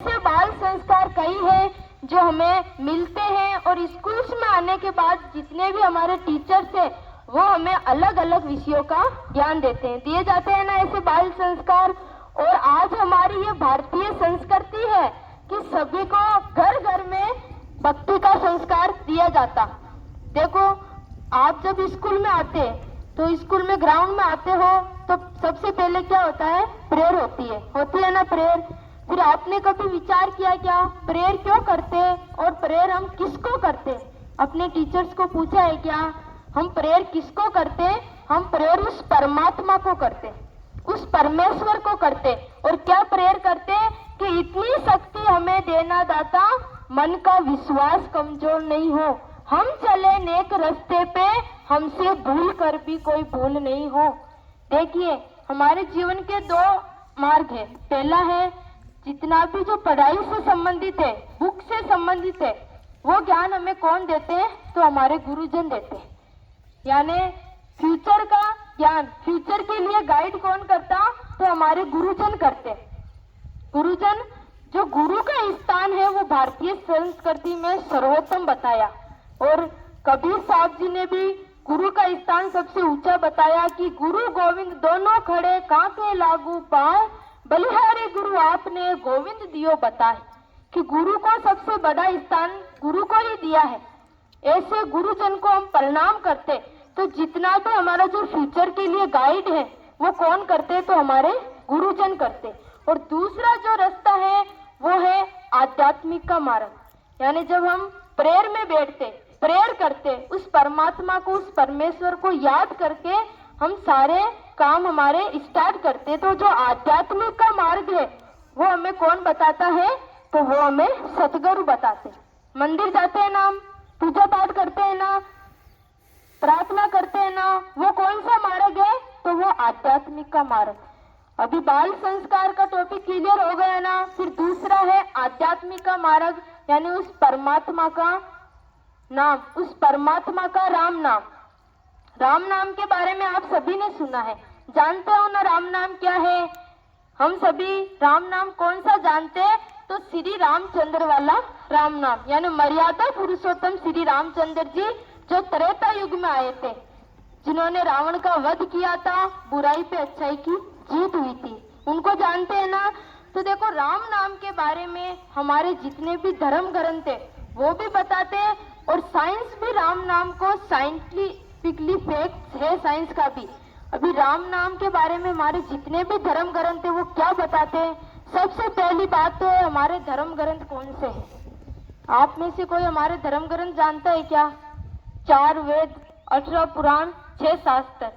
ऐसे बाल संस्कार कई हैं जो हमें मिलते हैं और स्कूल्स में आने के बाद जितने भी हमारे टीचर्स हैं वो हमें अलग अलग विषयों का ज्ञान देते हैं, दिए जाते हैं ना ऐसे बाल संस्कार। और आज हमारी ये भारतीय संस्कृति है कि सभी को घर घर में भक्ति का संस्कार दिया जाता। देखो, आप जब स्कूल में आते तो स्कूल में ग्राउंड में आते हो तो सबसे पहले क्या होता है, प्रेयर होती है ना प्रेयर। फिर आपने कभी विचार किया क्या प्रेयर क्यों करते और प्रेयर हम किसको करते? अपने टीचर्स को पूछा है क्या हम प्रेयर किसको करते? हम प्रेयर उस परमात्मा को करते, उस परमेश्वर को करते। और क्या प्रेयर करते कि इतनी शक्ति हमें देना दाता, मन का विश्वास कमजोर नहीं हो, हम चले नेक रास्ते पे, हमसे भूल कर भी कोई भूल नहीं हो। देखिए, हमारे जीवन के दो मार्ग है। पहला है जितना भी जो पढ़ाई से संबंधित है, बुक से संबंधित है, वो ज्ञान हमें कौन देते हैं? तो हमारे गुरुजन देते हैं। यानी फ्यूचर का ज्ञान, फ्यूचर के लिए गाइड कौन करता? तो हमारे गुरुजन करते। गुरुजन, जो गुरु का स्थान है वो भारतीय संस्कृति में सर्वोत्तम बताया। और कबीर साहब जी ने भी गुरु का स्थान सबसे ऊंचा बताया कि गुरु गोविंद दोनों खड़े कांके लागू पाए, बलिहारी गुरु आपने गोविंद दियो बताए। कि गुरु को सबसे बड़ा स्थान गुरु को ही दिया है। ऐसे गुरुजन को हम प्रणाम करते। तो जितना भी हमारा जो फ्यूचर के लिए गाइड है वो कौन करते? तो हमारे गुरुजन करते। और दूसरा जो रास्ता है वो है आध्यात्मिक का मार्ग। यानी जब हम प्रेयर में बैठते, प्रेयर करते, उस परमात्मा को, उस परमेश्वर को याद करके हम सारे काम हमारे स्टार्ट करते। तो जो आध्यात्मिक का मार्ग है वो हमें कौन बताता है? तो वो हमें सतगुरु बताते। मंदिर जाते हैं ना, हम पूजा पाठ करते हैं ना, प्रार्थना करते हैं ना, वो कौन सा मार्ग है? तो वो आध्यात्मिक का मार्ग। अभी बाल संस्कार का टॉपिक क्लियर हो गया ना। फिर दूसरा है आध्यात्मिक का मार्ग, यानी उस परमात्मा का नाम, उस परमात्मा का राम नाम। राम नाम के बारे में आप सभी ने सुना है, जानते हो ना राम नाम क्या है? हम सभी राम नाम कौन सा जानते हैं? तो श्री रामचंद्र वाला राम नाम, यानी मर्यादा पुरुषोत्तम श्री रामचंद्र जी जो त्रेता युग में आए थे, जिन्होंने रावण का वध किया था, बुराई पे अच्छाई की जीत हुई थी, उनको जानते हैं ना। तो देखो, राम नाम के बारे में हमारे जितने भी धर्म ग्रंथ है वो भी बताते हैं। और साइंस भी राम नाम को साइंटिफिकली फैक्ट है, साइंस का भी। अभी राम नाम के बारे में हमारे जितने भी धर्म ग्रंथ है वो क्या बताते हैं? सबसे पहली बात तो है हमारे धर्म ग्रंथ कौन से हैं? आप में से कोई हमारे धर्म ग्रंथ जानता है क्या? 4 वेद, 18 पुराण, 6 शास्त्र।